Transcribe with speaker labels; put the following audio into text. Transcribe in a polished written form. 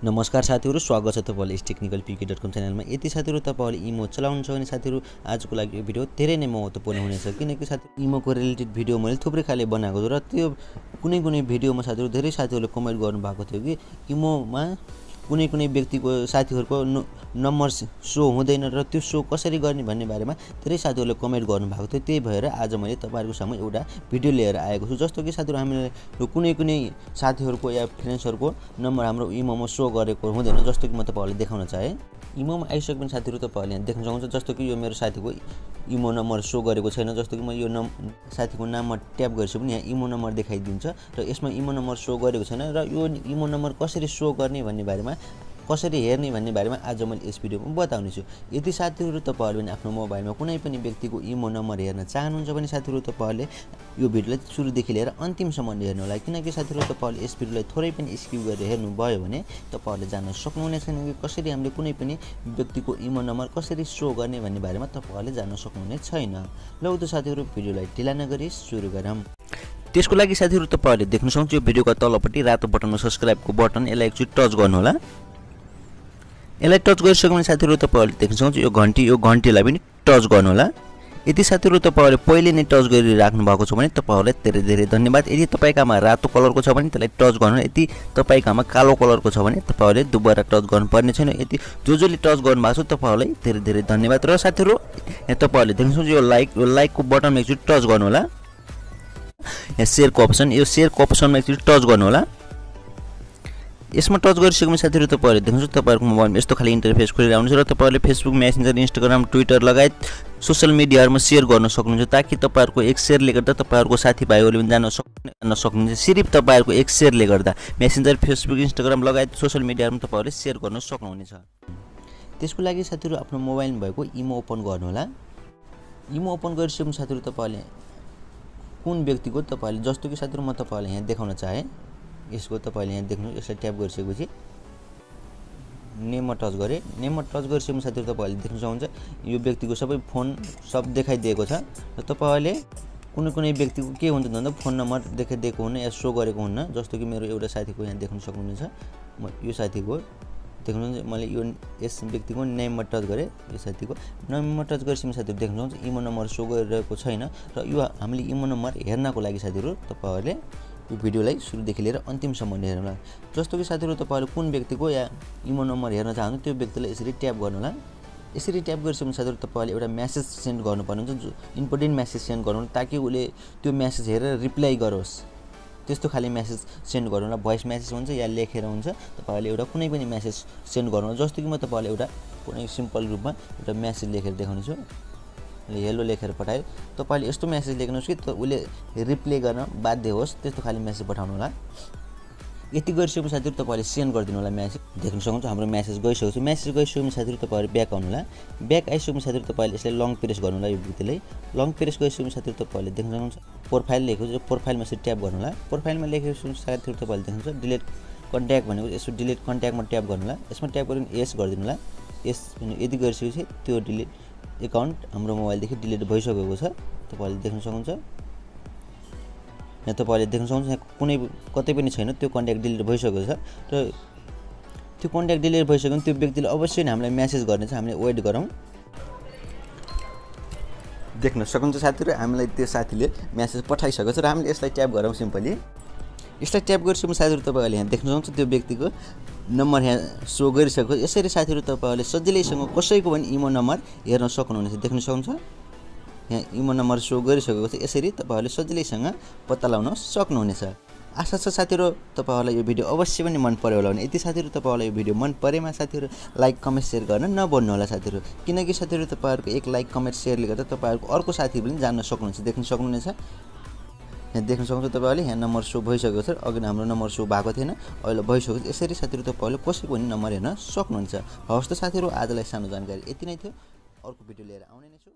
Speaker 1: नमस्कार साथीहरु, स्वागत छ तपाईहरुले technicalpk.com च्यानलमा। यदि साथीहरु तपाईहरुले इमो चलाउनुहुन्छ भने साथीहरु आजको लागि यो भिडियो धेरै नै महत्त्वपूर्ण हुनेछ, किनकि साथीहरु इमोको रिलेटेड भिडियो मैले थुप्रै खाले बनाएको छु र त्यो कुनै भिडियोमा साथीहरु धेरै साथीहरुले कमेन्ट गर्नु भएको थियो कि इमोमा कुनै व्यक्तिको साथीहरुको नम्बर शो हुँदैन र त्यो शो कसरी गर्ने भन्ने बारेमा धेरै साथीहरुले कमेन्ट गर्नु भएको थियो। त्यही भएर आज मैले तपाईहरुको सामु एउटा भिडियो लिएर आएको छु। जस्तो कि साथीहरु हामीले कुनै साथीहरुको या फ्रेन्ड्सहरुको नम्बर हाम्रो इमोमा शो गरेको हुँदैन, जस्तो कि म तपाईहरुलाई देखाउन चाहे। इमोमा आइसकेपछि साथीहरु तपाईहरुले यहाँ देख्न सक्नुहुन्छ, जस्तो कि यो मेरो साथीको इमो नम्बर शो गरेको छैन। जस्तो कि म यो साथीको नाममा ट्याप गरेपछि पनि यहाँ इमो नम्बर देखाइदिन्छ र यसमा इमो नम्बर शो गरेको छैन र यो इमो नम्बर कसरी शो गर्ने भन्ने बारेमा कसरी हेर्ने भन्ने बारेमा आज मैले यस भिडियोमा बताउने छु। यदि साथीहरु तपाईहरुले आफ्नो मोबाइलमा कुनै पनि व्यक्तिको इमो नम्बर हेर्न चाहनुहुन्छ भने साथीहरु तपाईहरुले यो भिडियोलाई सुरुदेखि लिएर अन्तिमसम्म हेर्नु होला, किनकि साथीहरु तपाईहरुले यस भिडियोलाई थोरै पनि स्किप गरेर हेर्नु भयो भने तपाईहरुले जान्न सक्नुहुनेछ कि कसरी हामीले कुनै पनि व्यक्तिको इमो नम्बर कसरी शो गर्ने भन्ने बारेमा तपाईहरुले जान्न सक्नुहुने छैन। ल त साथीहरु भिडियोलाई ढिला नगरी सुरु गरौँ। त्यसको लागि साथीहरु तपाईहरुले देख्न सक्नुहुन्छ यो भिडियोको तलपट्टि रातो बटनमा सब्स्क्राइबको बटन, यसलाई एकचोटी टच गर्नु होला। यसलाई टच गरिसकेपछि साथीहरु तपाईहरुले देख्न सक्नुहुन्छ यो घण्टीलाई पनि टच गर्नु होला। यदि साथीहरु तपाईहरुले पहिले नै टच गरिराख्नु भएको छ भने तपाईहरुलाई धेरै धेरै धन्यवाद। यदि तपाईकामा रातो कलरको छ भने त्यसलाई टच गर्नु, यदि तपाईकामा कालो कलरको छ भने तपाईहरुले दुबारा टच गर्नुपर्ने छैन। यदि जसले टच गर्नु भएको छ तपाईहरुलाई धेरै धेरै धन्यवाद। र साथीहरु यहाँ तपाईहरुले देख्न सक्नुहुन्छ यो लाइकको बटनमा एकचोटी टच गर्नु होला। यहाँ शेयरको अप्सनमा एकचोटी टच गर्नु होला। यसमा टच गरिसकेपछि साथीहरु तपाईहरुले देख्नुहुन्छ तपाईहरुको मोबाइलमा यस्तो खाली इन्टरफेस खोलेर आउँछ र तपाईहरुले फेसबुक, मेसेन्जर, इन्स्टाग्राम, ट्विटर लगायत सोशल मिडियाहरुमा शेयर गर्न सक्नुहुन्छ, ताकि तपाईहरुको एक शेयरले गर्दा तपाईहरुको साथीभाइहरुले पनि जान्न सक्नुहुन्छ। सिर्फ तपाईहरुको एक शेयरले गर्दा मेसेन्जर, फेसबुक, इन्स्टाग्राम लगायत सोशल मिडियाहरुमा तपाईहरुले शेयर गर्न सक्नुहुनेछ। त्यसको लागि साथीहरु आफ्नो मोबाइलमा भएको इमो ओपन गर्नु होला। इमो ओपन गरिसकेपछि साथीहरु तपाईहरुले कुन व्यक्तिको तपाईहरुले, जस्तो कि साथीहरु म तपाईहरुलाई यहाँ देखाउन चाहे, यसको तपाईले यहाँ देख्नु, यसलाई ट्याप गरिसकेपछि नेममा टच गरे। नेममा टच गरिसकेपछि साथीहरु तपाईले देख्न सक्नुहुन्छ यो व्यक्तिको सबै फोन सब देखाइदिएको छ र तपाईले कुनै व्यक्तिको के हुन्छ भन्दा फोन नम्बर देखाइदिएको हुन्न या शो गरेको हुन्न। जस्तो कि मेरो एउटा साथीको यहाँ देख्न सक्नुहुन्छ, म यो साथीको देख्नुहुन्छ, मैले यो यस व्यक्तिको नेममा टच गरे। यो साथीको नेममा टच गरेपछि साथीहरु देख्न सक्नुहुन्छ इमो नम्बर शो गरिरहेको छैन र यो हामीले इमो नम्बर हेर्नको लागि साथीहरु तपाईहरुले यो भिडियोलाई सुरुदेखि लिएर अन्तिमसम्म हेर्नु होला। जस्तो कि साथीहरु तपाईहरुले कुन व्यक्तिको या इमो नम्बर हेर्न चाहनुहुन्छ त्यो व्यक्तिलाई यसरी ट्याप गर्नु होला। यसरी ट्याप गरिसकेपछि साथीहरु तपाईहरुले एउटा मेसेज सेन्ड गर्नुपर्ने हुन्छ, इम्पोर्टेन्ट मेसेज सेन्ड गर्नु होला, ताकि उले त्यो मेसेज हेरेर रिप्लाई गरोस्। त्यस्तो खाली मेसेज सेन्ड गर्नु होला। भोइस मेसेज हुन्छ या लेखेर हुन्छ, तपाईहरुले एउटा कुनै पनि मेसेज सेन्ड गर्नु होला। जस्तो कि म तपाईहरुलाई एउटा कुनै सिम्पल रूपमा एउटा मेसेज लेखेर देखाउने छु। हेलो लेखेर पठाए। तपाईले यस्तो मेसेज लेख्नुस् कि उले रिप्लाई गर्न बाध्य होस्, त्यस्तो खाली मेसेज पठाउनु होला। यति गरिसकेपछि साथीहरु तपाईले सेन्ड गरिदिनु होला मेसेज। देख्न सक्नुहुन्छ हाम्रो मेसेज गइसकेको छ। मेसेज गइसकेपछि साथीहरु तपाईहरु ब्याक आउनु होला। ब्याक आइसकेपछि साथीहरु तपाईले यसलाई लङ प्रेस गर्नु होला। यो व्यक्तिलाई लङ प्रेस गरिसकेपछि साथीहरु तपाईले देख्न सक्नुहुन्छ प्रोफाइल लेखेको छ, प्रोफाइलमा चाहिँ ट्याप गर्नु होला। प्रोफाइलमा लेखेपछि साथीहरु तपाईले देख्नुहुन्छ डिलिट कन्ट्याक्ट भनेको, यसो डिलिट कन्ट्याक्टमा ट्याप गर्नु होला। यसमा ट्याप गरेर यस गरिदिनु होला। यस यदि गरिसकेपछि त्यो डिलिट एकाउन्ट हाम्रो मोबाइलदेखि डिलिट भइसकेको छ, तपाईले देख्न सक्नुहुन्छ। यहाँ तपाईले देख्न सक्नुहुन्छ यहाँ कुनै कतै पनि छैन, त्यो कन्ट्याक्ट डिलिट भइसकेको छ र त्यो कन्ट्याक्ट डिलिट भइसक्यो भने त्यो व्यक्तिले अवश्य नै हामीलाई मेसेज गर्नेछ। हामीले वेट गरौँ। देख्न सक्नुहुन्छ साथीहरु हामीलाई त्यो साथीले मेसेज पठाइसकेको छ र हामीले यसलाई ट्याप गरौँ। सिम्पली यसलाई ट्याप गरिसकेपछि साथीहरु तपाईले यहाँ देख्न सक्नुहुन्छ त्यो व्यक्तिको नम्बर यहाँ शो गरिसकेको। यसरी साथीहरु तपाईले सजिलैसँग कसैको पनि इमो नम्बर हेर्न सक्नुहुनेछ। देख्न सक्नुहुन्छ यहाँ इमो नम्बर शो गरिसकेको छ। यसरी तपाईहरुले सजिलैसँग पत्ता लगाउन सक्नुहुनेछ। आशा छ साथीहरु तपाईहरुलाई यो भिडियो अवश्य पनि मन पर्यो होला भने। यदि साथीहरु तपाईहरुलाई यो भिडियो मन परेमा साथीहरु लाइक, कमेन्ट, शेयर गर्न नभुल्नु होला साथीहरु, किनकि साथीहरु तपाईहरुको एक लाइक, कमेन्ट, शेयरले गर्दा तपाईहरुको अर्को साथी पनि जान्न सक्नुहुन्छ। देख्न सक्नुहुनेछ यहाँ देख्न सक्नुहुन्छ तपाईहरुले यहाँ नम्बर शो भइसकेको छ। अघि हाम्रो नम्बर शो भएको थिएन, अहिले भइसकेको छ। यसरी साथीहरु तपाईहरुले कसैको पनि नम्बर हेर्न सक्नुहुन्छ। हवस् त साथीहरु आजलाई सानो जानकारी यति नै थियो। अर्को भिडियो लिएर आउने नै छु।